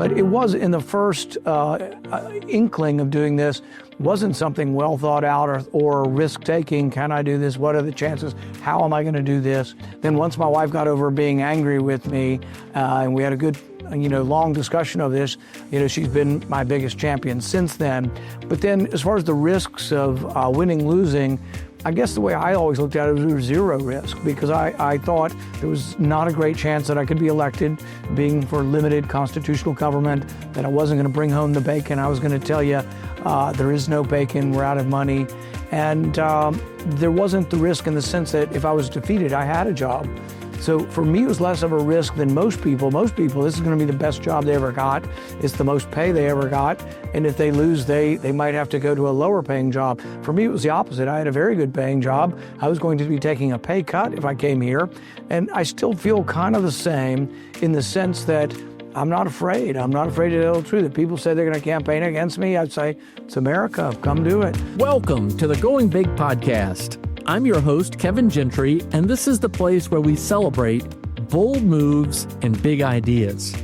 But it was in the first inkling of doing this, wasn't something well thought out or risk-taking. Can I do this? What are the chances? How am I going to do this? Then once my wife got over being angry with me, and we had a good long discussion of this, she's been my biggest champion since then. But then as far as the risks of winning, losing, I guess the way I always looked at it was there was zero risk, because I thought there was not a great chance that I could be elected, being for limited constitutional government, that I wasn't going to bring home the bacon. I was going to tell you, there is no bacon, we're out of money. And there wasn't the risk in the sense that if I was defeated, I had a job. So for me, it was less of a risk than most people. Most people, this is going to be the best job they ever got. It's the most pay they ever got. And if they lose, they might have to go to a lower paying job. For me, it was the opposite. I had a very good paying job. I was going to be taking a pay cut if I came here. And I still feel kind of the same in the sense that I'm not afraid. I'm not afraid to tell the truth. If people say they're going to campaign against me, I'd say, it's America. Come do it. Welcome to the Going Big podcast. I'm your host, Kevin Gentry, and this is the place where we celebrate bold moves and big ideas.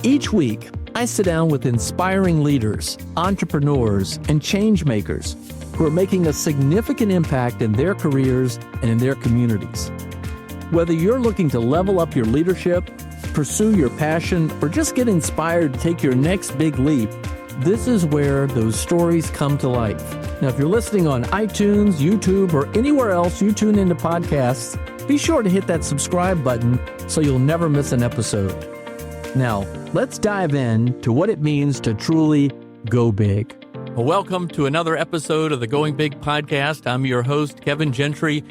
Each week, I sit down with inspiring leaders, entrepreneurs, and change makers who are making a significant impact in their careers and in their communities. Whether you're looking to level up your leadership, pursue your passion, or just get inspired to take your next big leap, this is where those stories come to life. Now, if you're listening on iTunes, YouTube, or anywhere else you tune into podcasts, be sure to hit that subscribe button so you'll never miss an episode. Now, let's dive in to what it means to truly go big. Well, welcome to another episode of the Going Big podcast. I'm your host, Kevin Gentry,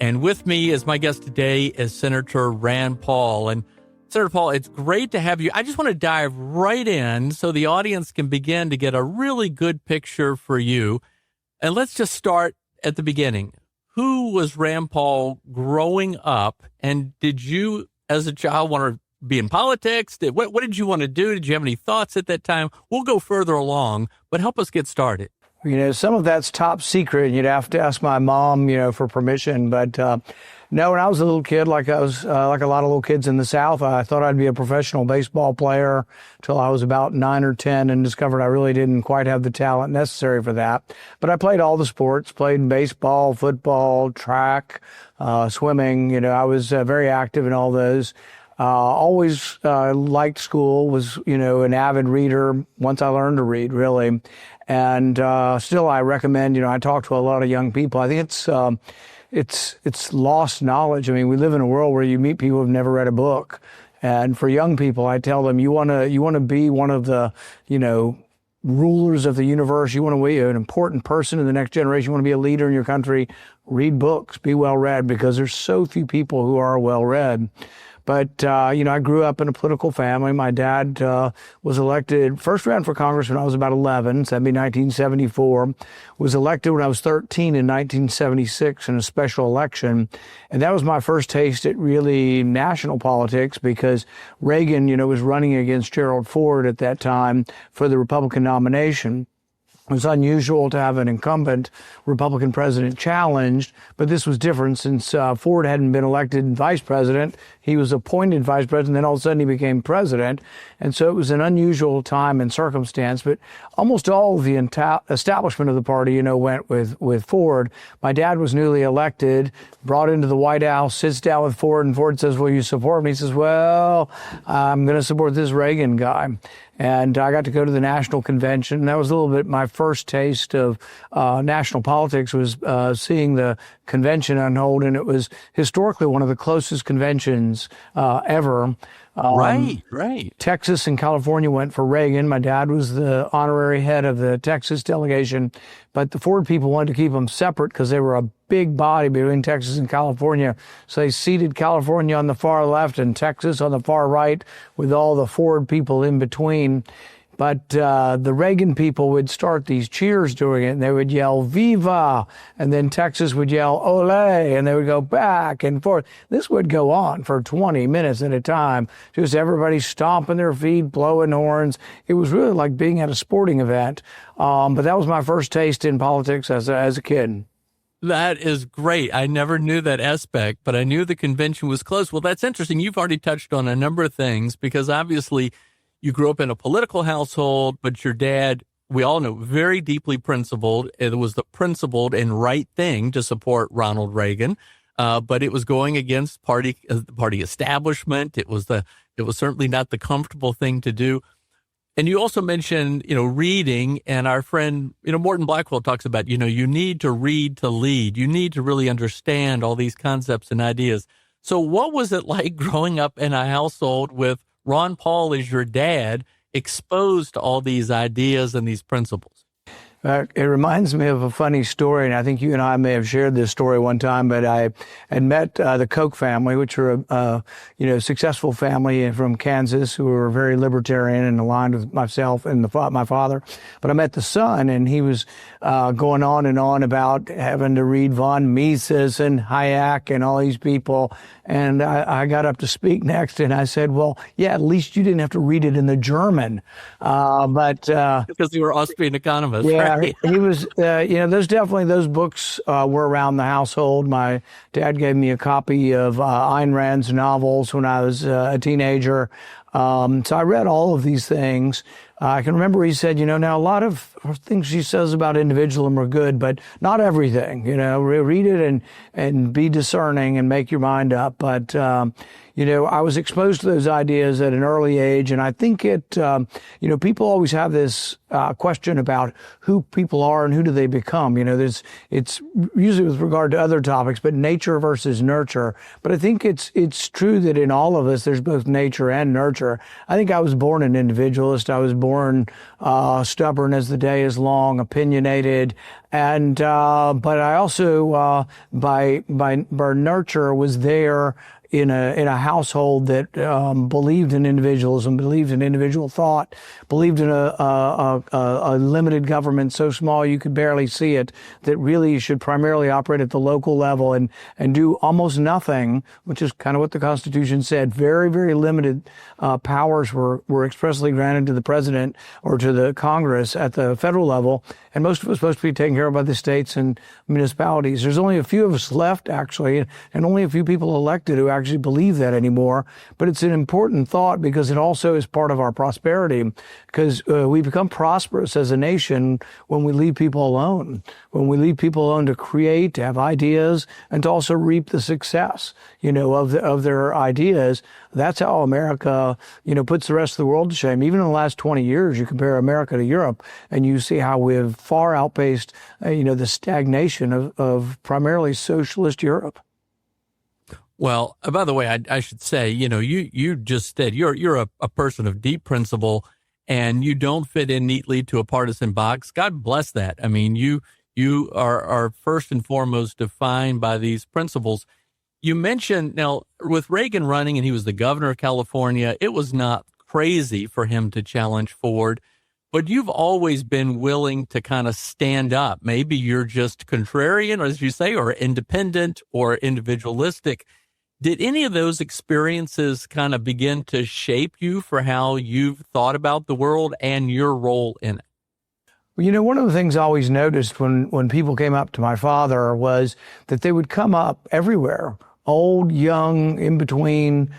and with me as my guest today is Senator Rand Paul. And Senator Paul, it's great to have you. I just want to dive right in so the audience can begin to get a really good picture for you. And let's just start at the beginning. Who was Rand Paul growing up? And did you, as a child, want to be in politics? What did you want to do? Did you have any thoughts at that time? We'll go further along, but help us get started. Some of that's top secret, and you'd have to ask my mom, for permission. But no, when I was a little kid, like a lot of little kids in the South, I thought I'd be a professional baseball player till I was about 9 or 10 and discovered I really didn't quite have the talent necessary for that. But I played all the sports, played baseball, football, track, swimming. I was very active in all those. Always liked school, was, an avid reader once I learned to read, really. And still, I recommend, I talk to a lot of young people. I think it's lost knowledge. I mean, we live in a world where you meet people who've never read a book. And for young people, I tell them, you want to be one of the, rulers of the universe. You want to be an important person in the next generation. You want to be a leader in your country. Read books, be well read, because there's so few people who are well read. But, I grew up in a political family. My dad was elected, first ran for Congress when I was about 11, so that'd be 1974. Was elected when I was 13 in 1976 in a special election. And that was my first taste at really national politics, because Reagan, was running against Gerald Ford at that time for the Republican nomination. It was unusual to have an incumbent Republican president challenged, but this was different since Ford hadn't been elected vice president. He was appointed vice president, then all of a sudden he became president. And so it was an unusual time and circumstance, but almost all of the establishment of the party, went with Ford. My dad was newly elected, brought into the White House, sits down with Ford, and Ford says, "Will you support me?" He says, "Well, I'm going to support this Reagan guy." And I got to go to the national convention. That was a little bit my first taste of national politics, was seeing the convention unfold. And it was historically one of the closest conventions ever. Right. Texas and California went for Reagan. My dad was the honorary head of the Texas delegation, but the Ford people wanted to keep them separate because they were a big body between Texas and California. So they seated California on the far left and Texas on the far right, with all the Ford people in between. But the Reagan people would start these cheers doing it, and they would yell, "Viva!" And then Texas would yell, "Ole!" And they would go back and forth. This would go on for 20 minutes at a time, just everybody stomping their feet, blowing horns. It was really like being at a sporting event. But that was my first taste in politics as a kid. That is great. I never knew that aspect, but I knew the convention was close. Well, that's interesting. You've already touched on a number of things, because obviously you grew up in a political household, but your dad, we all know, very deeply principled. It was the principled and right thing to support Ronald Reagan, but it was going against party establishment. It was certainly not the comfortable thing to do. And you also mentioned, reading, and our friend, Morton Blackwell talks about, you need to read to lead. You need to really understand all these concepts and ideas. So what was it like growing up in a household with Ron Paul as your dad, exposed to all these ideas and these principles? It reminds me of a funny story, and I think you and I may have shared this story one time, but I had met the Koch family, which were a successful family from Kansas who were very libertarian and aligned with myself and my father. But I met the son, and he was going on and on about having to read von Mises and Hayek and all these people. And I got up to speak next, and I said, well, yeah, at least you didn't have to read it in the German. Because you were Austrian economists, yeah, right? He was, those books were around the household. My dad gave me a copy of Ayn Rand's novels when I was a teenager. So I read all of these things. I can remember he said, now a lot of things she says about individualism are good, but not everything. Read it and be discerning and make your mind up. But I was exposed to those ideas at an early age, and I think people always have this question about who people are and who do they become. It's usually with regard to other topics, but nature versus nurture. But I think it's true that in all of us, there's both nature and nurture. I think I was born an individualist. I was born stubborn as the day is long, opinionated, and but I also by nurture was there in a household that believed in individualism, believed in individual thought, believed in a limited government so small you could barely see it, that really should primarily operate at the local level and do almost nothing, which is kind of what the Constitution said. Very, very limited powers were expressly granted to the president or to the Congress at the federal level, and most of it was supposed to be taken care of by the states and municipalities. There's only a few of us left, actually, and only a few people elected who actually believe that anymore. But it's an important thought because it also is part of our prosperity, because we become prosperous as a nation when we leave people alone, when we leave people alone to create, to have ideas, and to also reap the success, of their ideas. That's how America, puts the rest of the world to shame. Even in the last 20 years, you compare America to Europe, and you see how we've far outpaced, the stagnation of primarily socialist Europe. Well, by the way, I should say, you just said you're a person of deep principle, and you don't fit in neatly to a partisan box. God bless that. I mean, you are first and foremost defined by these principles. You mentioned, now, with Reagan running, and he was the governor of California, it was not crazy for him to challenge Ford, but you've always been willing to kind of stand up. Maybe you're just contrarian, or as you say, or independent or individualistic. Did any of those experiences kind of begin to shape you for how you've thought about the world and your role in it? Well, one of the things I always noticed when people came up to my father was that they would come up everywhere, old, young, in between.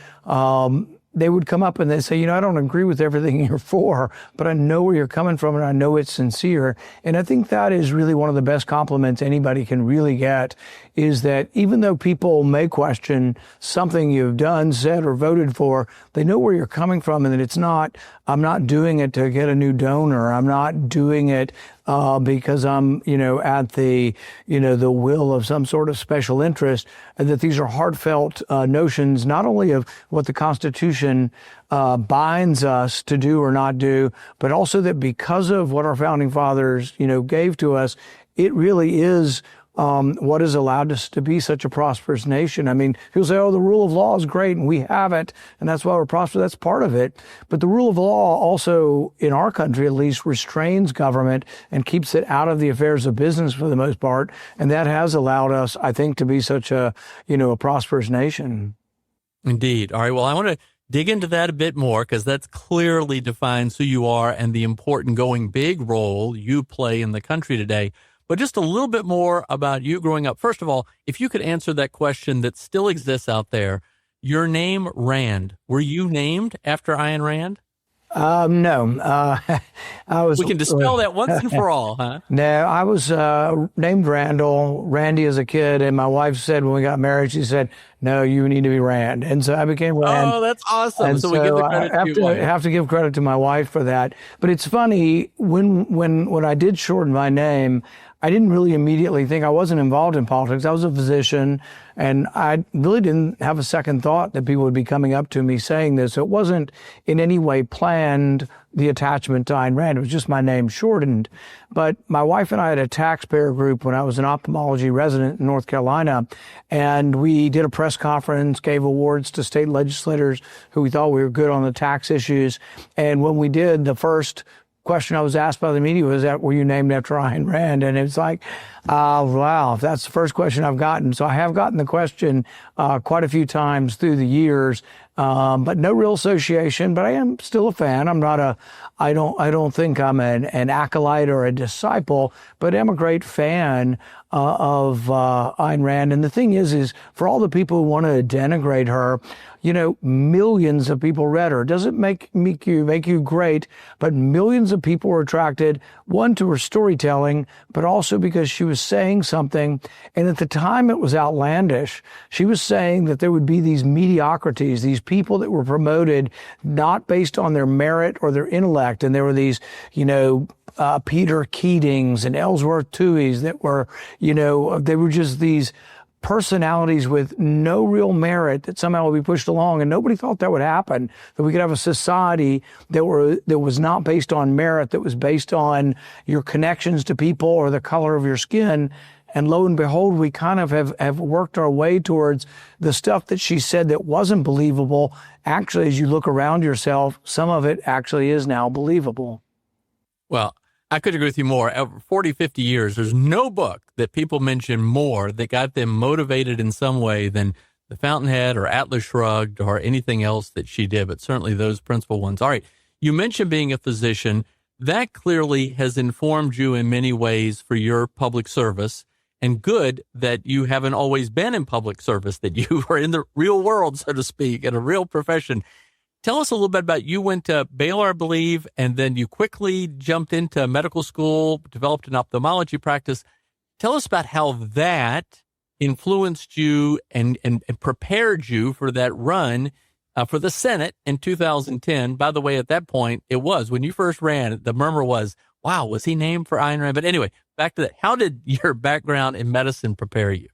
They would come up and they'd say, I don't agree with everything you're for, but I know where you're coming from and I know it's sincere. And I think that is really one of the best compliments anybody can really get, is that even though people may question something you've done, said, or voted for, they know where you're coming from, and that it's not, I'm not doing it to get a new donor. I'm not doing it because I'm, at the, the will of some sort of special interest, and that these are heartfelt notions, not only of what the Constitution binds us to do or not do, but also that because of what our founding fathers, gave to us, it really is what has allowed us to be such a prosperous nation. I mean, people say, the rule of law is great, and we have it, and that's why we're prosperous. That's part of it. But the rule of law also, in our country at least, restrains government and keeps it out of the affairs of business for the most part. And that has allowed us, I think, to be such a, a prosperous nation. Indeed. All right. Well, I want to dig into that a bit more, because that's clearly defines who you are and the important going big role you play in the country today. But just a little bit more about you growing up. First of all, if you could answer that question that still exists out there, your name Rand, were you named after Ayn Rand? No, I was. We can dispel that once and for all, huh? No, I was named Randy as a kid, and my wife said when we got married, she said, "No, you need to be Rand," and so I became Rand. Oh, that's awesome. And So we give the credit I have to your to wife. have to give credit to my wife for that. But it's funny when I did shorten my name, I didn't really immediately think I wasn't involved in politics. I was a physician, and I really didn't have a second thought that people would be coming up to me saying this. It wasn't in any way planned, the attachment to Ayn Rand. It was just my name shortened. But my wife and I had a taxpayer group when I was an ophthalmology resident in North Carolina, and we did a press conference, gave awards to state legislators who we thought we were good on the tax issues. And when we did, the first question I was asked by the media was, were you named after Ayn Rand? And it's like, wow, that's the first question I've gotten. So I have gotten the question quite a few times through the years, but no real association. But I am still a fan. I'm not I don't think I'm an acolyte or a disciple, but I'm a great fan of Ayn Rand. And the thing is for all the people who want to denigrate her, millions of people read her. It doesn't make you great, but millions of people were attracted, one, to her storytelling, but also because she was saying something. And at the time it was outlandish. She was saying that there would be these mediocrities, these people that were promoted not based on their merit or their intellect. And there were these, Peter Keatings and Ellsworth Tuohys that were, they were just these personalities with no real merit that somehow would be pushed along. And nobody thought that would happen, that we could have a society that was not based on merit, that was based on your connections to people or the color of your skin. And lo and behold, we kind of have worked our way towards the stuff that she said that wasn't believable. Actually, as you look around yourself, some of it actually is now believable. Well, I could agree with you more. Over 40, 50 years, there's no book that people mention more that got them motivated in some way than The Fountainhead or Atlas Shrugged or anything else that she did, but certainly those principal ones. All right, you mentioned being a physician. That clearly has informed you in many ways for your public service, and good that you haven't always been in public service, that you were in the real world, so to speak, in a real profession. Tell us a little bit about, you went to Baylor, I believe, and then you quickly jumped into medical school, developed an ophthalmology practice. Tell us about how that influenced you and prepared you for that run for the Senate in 2010. By the way, at that point, it was, when you first ran, the murmur was, wow, was he named for Ayn Rand? But anyway, back to that. How did your background in medicine prepare you?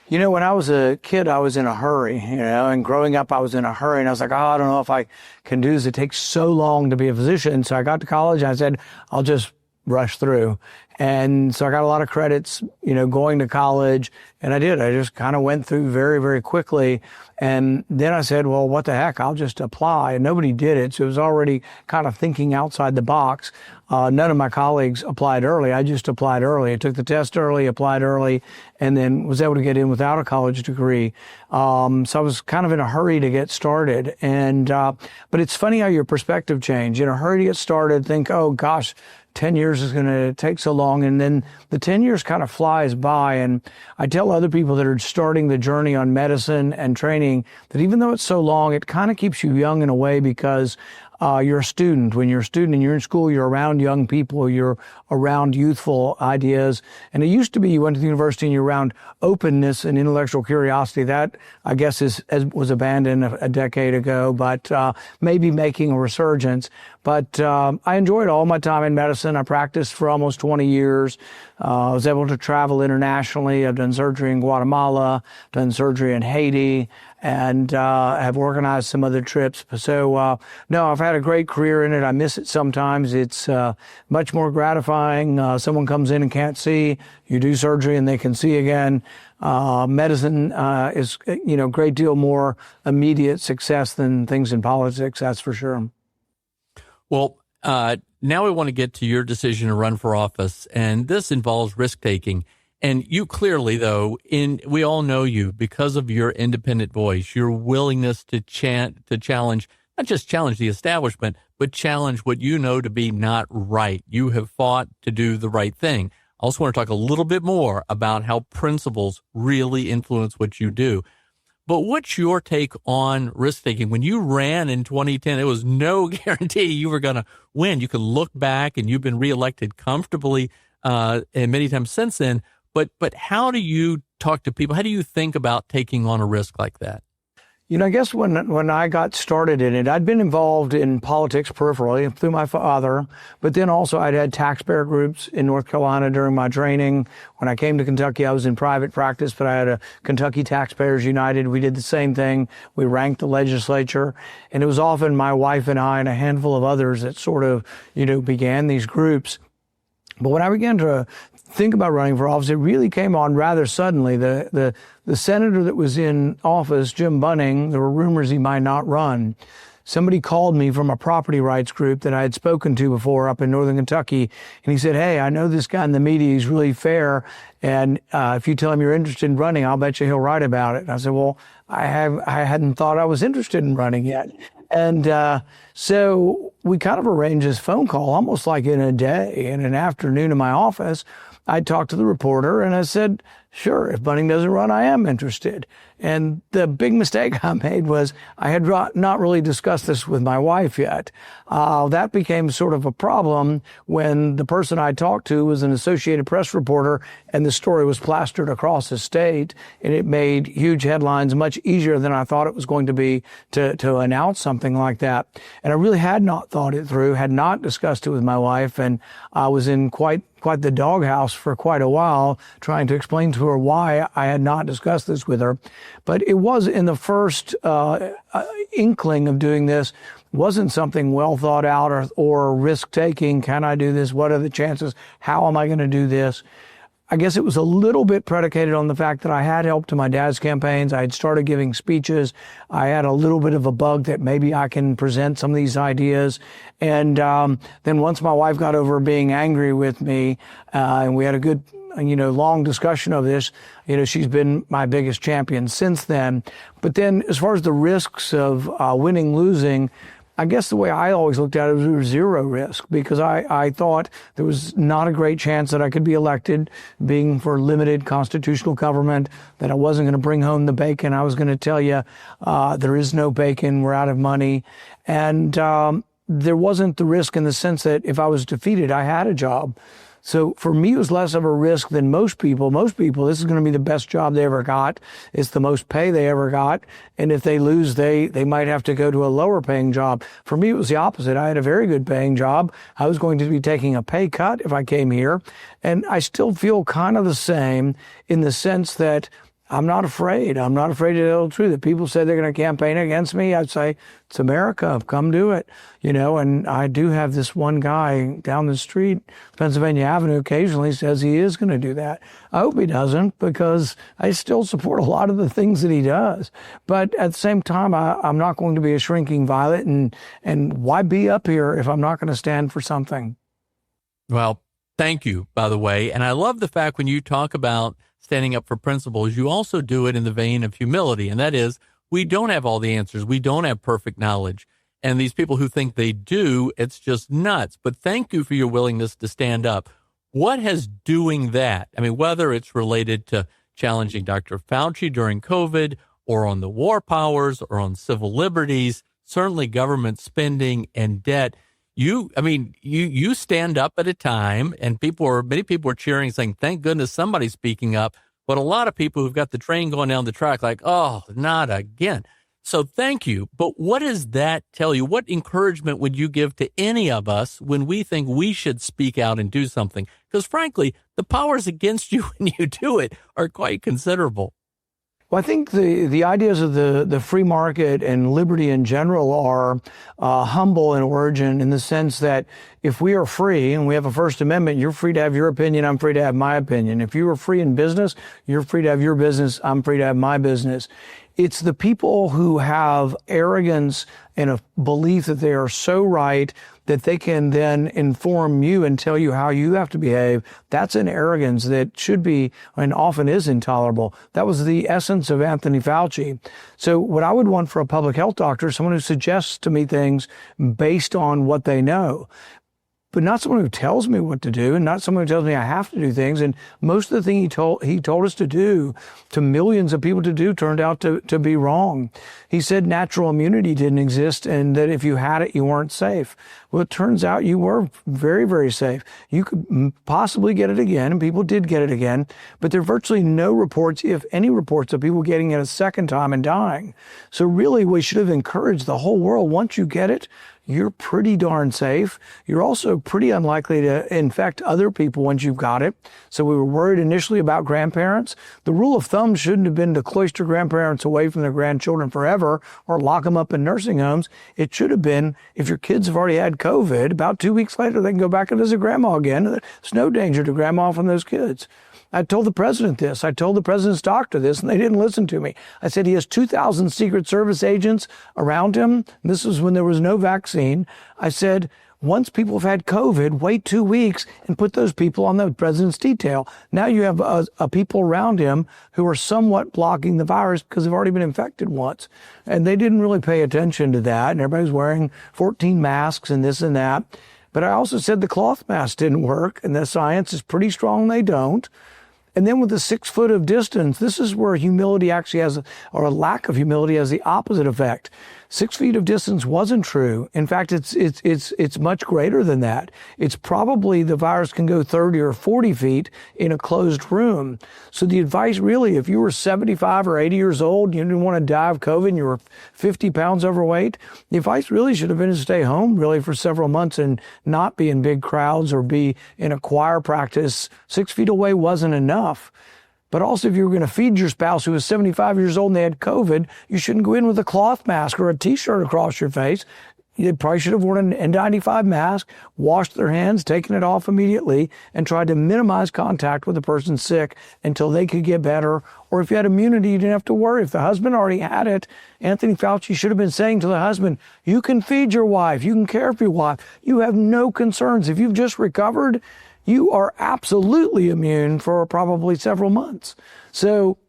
When I was a kid, I was in a hurry, and growing up, I was in a hurry, and I was like, I don't know if I can do this. It takes so long to be a physician. So I got to college, and I said, I'll just rush through. And so I got a lot of credits, going to college, and I did. I just kind of went through very, very quickly. And then I said, well, what the heck? I'll just apply. And nobody did it. So it was already kind of thinking outside the box. None of my colleagues applied early. I just applied early. I took the test early, applied early, and then was able to get in without a college degree. So I was kind of in a hurry to get started. And, but it's funny how your perspective changed. In a hurry to get started, think, oh gosh, 10 years is going to take so long. And then the 10 years kind of flies by. And I tell other people that are starting the journey on medicine and training that even though it's so long, it kind of keeps you young in a way, because you're a student. When you're a student and you're in school, you're around young people, you're around youthful ideas. And it used to be you went to the university and you're around openness and intellectual curiosity. That, I guess, was abandoned a decade ago, but maybe making a resurgence. But I enjoyed all my time in medicine. I practiced for almost 20 years. I was able to travel internationally. I've done surgery in Guatemala, done surgery in Haiti, and have organized some other trips. So, no, I've had a great career in it. I miss it sometimes. It's much more gratifying. Someone comes in and can't see. You do surgery and they can see again. Medicine is, a great deal more immediate success than things in politics, that's for sure. Well, now we want to get to your decision to run for office, and this involves risk-taking. And you clearly, though, we all know you because of your independent voice, your willingness to challenge, not just challenge the establishment, but challenge what you know to be not right. You have fought to do the right thing. I also want to talk a little bit more about how principles really influence what you do. But what's your take on risk taking? When you ran in 2010, it was no guarantee you were going to win. You can look back and you've been reelected comfortably and many times since then. But how do you talk to people? How do you think about taking on a risk like that? I guess when I got started in it, I'd been involved in politics peripherally through my father, but then also I'd had taxpayer groups in North Carolina during my training. When I came to Kentucky, I was in private practice, but I had a Kentucky Taxpayers United. We did the same thing. We ranked the legislature, and it was often my wife and I and a handful of others that sort of, began these groups. But when I began to think about running for office, it really came on rather suddenly. The senator that was in office, Jim Bunning, there were rumors he might not run. Somebody called me from a property rights group that I had spoken to before up in Northern Kentucky, and he said, "Hey, I know this guy in the media. He's really fair, and if you tell him you're interested in running, I'll bet you he'll write about it." And I said, "Well, I hadn't thought I was interested in running yet." And so we kind of arranged this phone call almost like in a day, in an afternoon in my office. I talked to the reporter and I said, "Sure, if Bunning doesn't run, I am interested." And the big mistake I made was I had not really discussed this with my wife yet. That became sort of a problem when the person I talked to was an Associated Press reporter and the story was plastered across the state, and it made huge headlines much easier than I thought it was going to be to announce something like that. And I really had not thought it through, had not discussed it with my wife, and I was in quite the doghouse for quite a while trying to explain to her why I had not discussed this with her. But it was in the first inkling of doing this, wasn't something well thought out or risk-taking. Can I do this? What are the chances? How am I going to do this? I guess it was a little bit predicated on the fact that I had helped in my dad's campaigns. I had started giving speeches. I had a little bit of a bug that maybe I can present some of these ideas. And then once my wife got over being angry with me, and we had a good, long discussion of this, she's been my biggest champion since then. But then as far as the risks of winning, losing, I guess the way I always looked at it was there was zero risk, because I thought there was not a great chance that I could be elected, being for limited constitutional government, that I wasn't going to bring home the bacon. I was going to tell you, there is no bacon, we're out of money. And there wasn't the risk in the sense that if I was defeated, I had a job. So for me, it was less of a risk than most people. Most people, this is going to be the best job they ever got. It's the most pay they ever got. And if they lose, they might have to go to a lower paying job. For me, it was the opposite. I had a very good paying job. I was going to be taking a pay cut if I came here. And I still feel kind of the same in the sense that I'm not afraid. I'm not afraid to tell the truth. If people say they're going to campaign against me, I'd say, it's America. Come do it. And I do have this one guy down the street, Pennsylvania Avenue, occasionally says he is going to do that. I hope he doesn't, because I still support a lot of the things that he does. But at the same time, I'm not going to be a shrinking violet. And why be up here if I'm not going to stand for something? Well, thank you, by the way. And I love the fact when you talk about standing up for principles, you also do it in the vein of humility. And that is, we don't have all the answers. We don't have perfect knowledge. And these people who think they do, it's just nuts. But thank you for your willingness to stand up. What has doing that, whether it's related to challenging Dr. Fauci during COVID, or on the war powers, or on civil liberties, certainly government spending and debt, you stand up at a time, and many people are cheering, saying, thank goodness somebody's speaking up. But a lot of people who've got the train going down the track like, oh, not again. So thank you. But what does that tell you? What encouragement would you give to any of us when we think we should speak out and do something? Because frankly, the powers against you when you do it are quite considerable. Well, I think the ideas of the free market and liberty in general are humble in origin, in the sense that if we are free and we have a First Amendment, you're free to have your opinion, I'm free to have my opinion. If you are free in business, you're free to have your business, I'm free to have my business. It's the people who have arrogance and a belief that they are so right that they can then inform you and tell you how you have to behave. That's an arrogance that should be, and often is, intolerable. That was the essence of Anthony Fauci. So what I would want for a public health doctor is someone who suggests to me things based on what they know. but not someone who tells me what to do and not someone who tells me I have to do things. And most of the thing he told us to do, to millions of people to do, turned out to be wrong. He said natural immunity didn't exist and that if you had it, you weren't safe. Well, it turns out you were very, very safe. You could possibly get it again, and people did get it again, but there are virtually no reports, if any reports, of people getting it a second time and dying. So really, we should have encouraged the whole world, once you get it, you're pretty darn safe. You're also pretty unlikely to infect other people once you've got it. So we were worried initially about grandparents. The rule of thumb shouldn't have been to cloister grandparents away from their grandchildren forever or lock them up in nursing homes. It should have been, if your kids have already had COVID, about 2 weeks later, they can go back and visit grandma again. There's no danger to grandma from those kids. I told the president this. I told the president's doctor this, and they didn't listen to me. I said he has 2,000 Secret Service agents around him. This was when there was no vaccine. I said, once people have had COVID, wait 2 weeks and put those people on the president's detail. Now you have people around him who are somewhat blocking the virus because they've already been infected once. And they didn't really pay attention to that. And everybody's wearing 14 masks and this and that. But I also said the cloth mask didn't work, and the science is pretty strong they don't. And then with the 6 foot of distance, this is where humility actually has, or a lack of humility has the opposite effect. 6 feet of distance wasn't true. In fact, it's much greater than that. It's probably the virus can go 30 or 40 feet in a closed room. So the advice really, if you were 75 or 80 years old, you didn't want to die of COVID, and you were 50 pounds overweight, the advice really should have been to stay home really for several months and not be in big crowds or be in a choir practice. 6 feet away wasn't enough. But also, if you were going to feed your spouse who was 75 years old and they had COVID, you shouldn't go in with a cloth mask or a T-shirt across your face. They probably should have worn an N95 mask, washed their hands, taken it off immediately, and tried to minimize contact with the person sick until they could get better. Or if you had immunity, you didn't have to worry. If the husband already had it, Anthony Fauci should have been saying to the husband, you can feed your wife, you can care for your wife, you have no concerns. If you've just recovered, you are absolutely immune for probably several months. So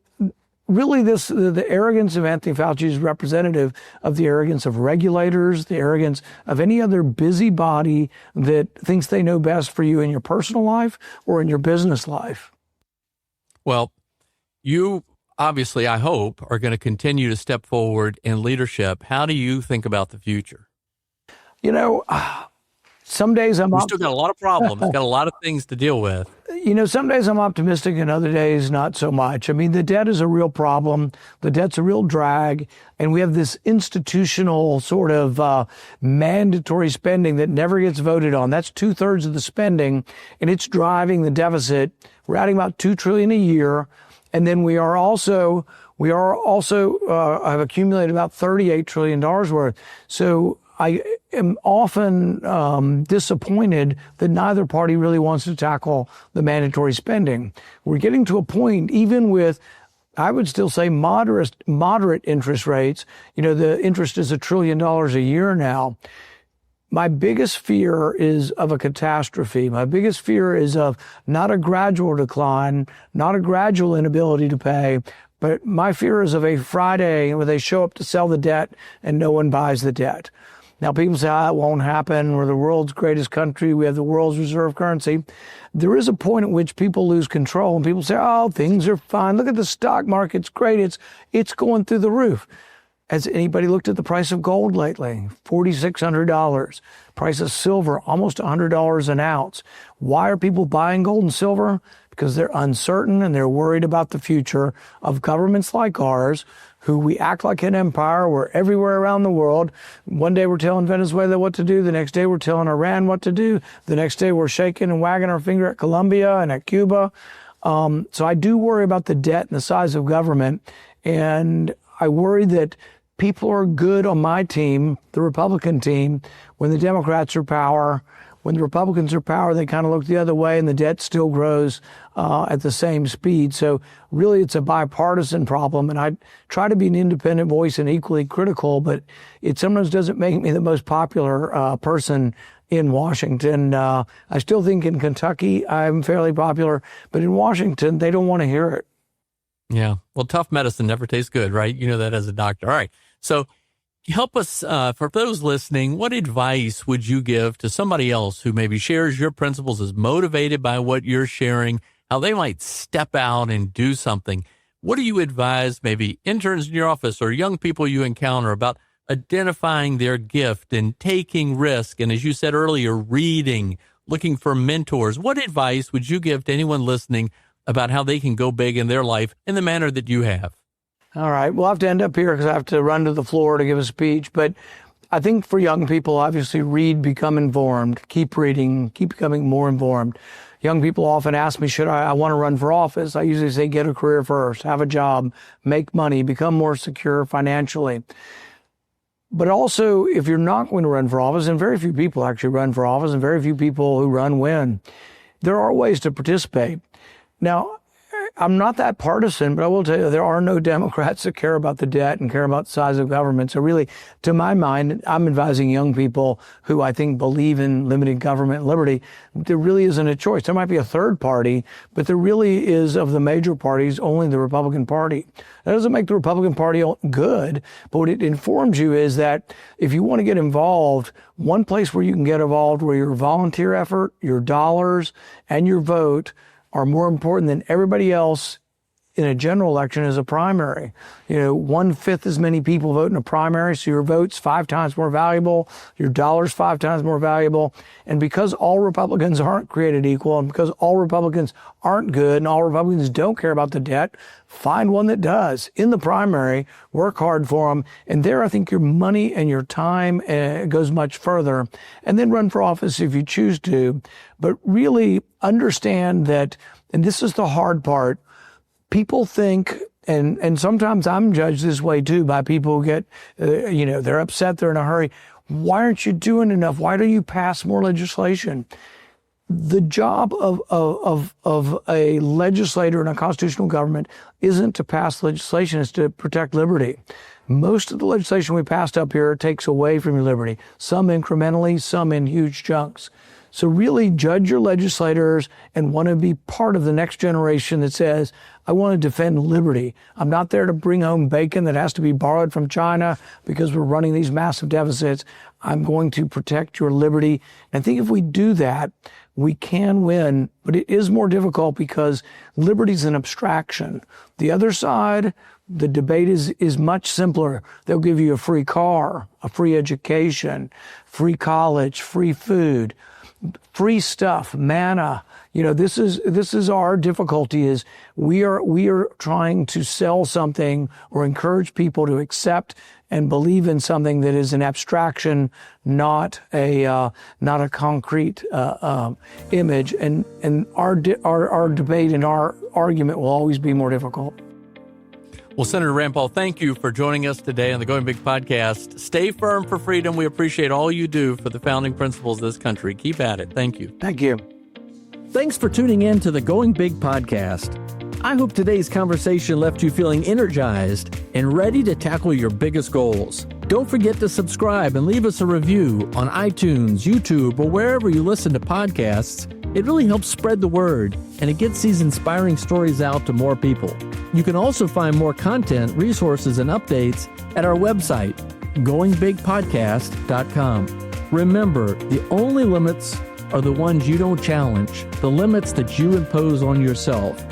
really the arrogance of Anthony Fauci is representative of the arrogance of regulators, the arrogance of any other busybody that thinks they know best for you in your personal life or in your business life. Well, you obviously, I hope, are going to continue to step forward in leadership. How do you think about the future? You know, some days you still got a lot of problems, got a lot of things to deal with. You know, some days I'm optimistic and other days not so much. I mean, the debt is a real problem. The debt's a real drag. And we have this institutional sort of mandatory spending that never gets voted on. That's 2/3 of the spending, and it's driving the deficit. We're adding about $2 trillion a year. And then we are also have accumulated about $38 trillion worth. So I am often disappointed that neither party really wants to tackle the mandatory spending. We're getting to a point, even with, I would still say, moderate interest rates. You know, the interest is $1 trillion a year now. My biggest fear is of a catastrophe. My biggest fear is of not a gradual decline, not a gradual inability to pay, but my fear is of a Friday where they show up to sell the debt and no one buys the debt. Now, people say, it won't happen. We're the world's greatest country. We have the world's reserve currency. There is a point at which people lose control and people say, things are fine. Look at the stock market. It's great. It's going through the roof. Has anybody looked at the price of gold lately? $4,600. Price of silver, almost $100 an ounce. Why are people buying gold and silver? Because they're uncertain and they're worried about the future of governments like ours, who we act like an empire. We're everywhere around the world. One day we're telling Venezuela what to do. The next day we're telling Iran what to do. The next day we're shaking and wagging our finger at Colombia and at Cuba. So I do worry about the debt and the size of government. And I worry that people are good on my team, the Republican team, when the Democrats are power. When the Republicans are power, they kind of look the other way and the debt still grows at the same speed. So really it's a bipartisan problem. And I try to be an independent voice and equally critical, but it sometimes doesn't make me the most popular person in Washington. I still think in Kentucky I'm fairly popular, but in Washington, they don't want to hear it. Yeah. Well, tough medicine never tastes good, right? You know that as a doctor. All right. So Help us, for those listening, what advice would you give to somebody else who maybe shares your principles, is motivated by what you're sharing, how they might step out and do something? What do you advise maybe interns in your office or young people you encounter about identifying their gift and taking risk? And as you said earlier, reading, looking for mentors. What advice would you give to anyone listening about how they can go big in their life in the manner that you have? All right. We'll have to end up here because I have to run to the floor to give a speech. But I think for young people, obviously, read, become informed, keep reading, keep becoming more informed. Young people often ask me, I want to run for office? I usually say, get a career first, have a job, make money, become more secure financially. But also, if you're not going to run for office, and very few people actually run for office, and very few people who run win, there are ways to participate. Now, I'm not that partisan, but I will tell you, there are no Democrats that care about the debt and care about the size of government. So really, to my mind, I'm advising young people who I think believe in limited government and liberty. There really isn't a choice. There might be a third party, but there really is, of the major parties, only the Republican Party. That doesn't make the Republican Party good, but what it informs you is that if you want to get involved, one place where you can get involved where your volunteer effort, your dollars, and your vote are more important than everybody else in a general election is a primary. 1/5 as many people vote in a primary, so your vote's 5 times more valuable, your dollar's 5 times more valuable. And because all Republicans aren't created equal, and because all Republicans aren't good, and all Republicans don't care about the debt, find one that does. In the primary, work hard for them. And there, I think your money and your time goes much further. And then run for office if you choose to. But really understand that, and this is the hard part, people think, and sometimes I'm judged this way too by people who get, they're upset, they're in a hurry. Why aren't you doing enough? Why don't you pass more legislation? The job of a legislator in a constitutional government isn't to pass legislation, it's to protect liberty. Most of the legislation we passed up here takes away from your liberty, some incrementally, some in huge chunks. So really judge your legislators and want to be part of the next generation that says, I want to defend liberty. I'm not there to bring home bacon that has to be borrowed from China because we're running these massive deficits. I'm going to protect your liberty. And I think if we do that, we can win, but it is more difficult because liberty is an abstraction. The other side, the debate is much simpler. They'll give you a free car, a free education, free college, free food, free stuff, manna. This is our difficulty is we are trying to sell something or encourage people to accept and believe in something that is an abstraction, not a concrete image. And our debate and our argument will always be more difficult. Well, Senator Rand Paul, thank you for joining us today on the Going Big podcast. Stay firm for freedom. We appreciate all you do for the founding principles of this country. Keep at it. Thank you. Thank you. Thanks for tuning in to the Going Big podcast. I hope today's conversation left you feeling energized and ready to tackle your biggest goals. Don't forget to subscribe and leave us a review on iTunes, YouTube, or wherever you listen to podcasts. It really helps spread the word, and it gets these inspiring stories out to more people. You can also find more content, resources, and updates at our website, goingbigpodcast.com. Remember, the only limits are the ones you don't challenge, the limits that you impose on yourself.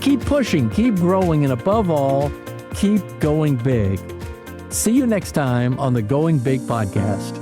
Keep pushing, keep growing, and above all, keep going big. See you next time on the Going Big podcast.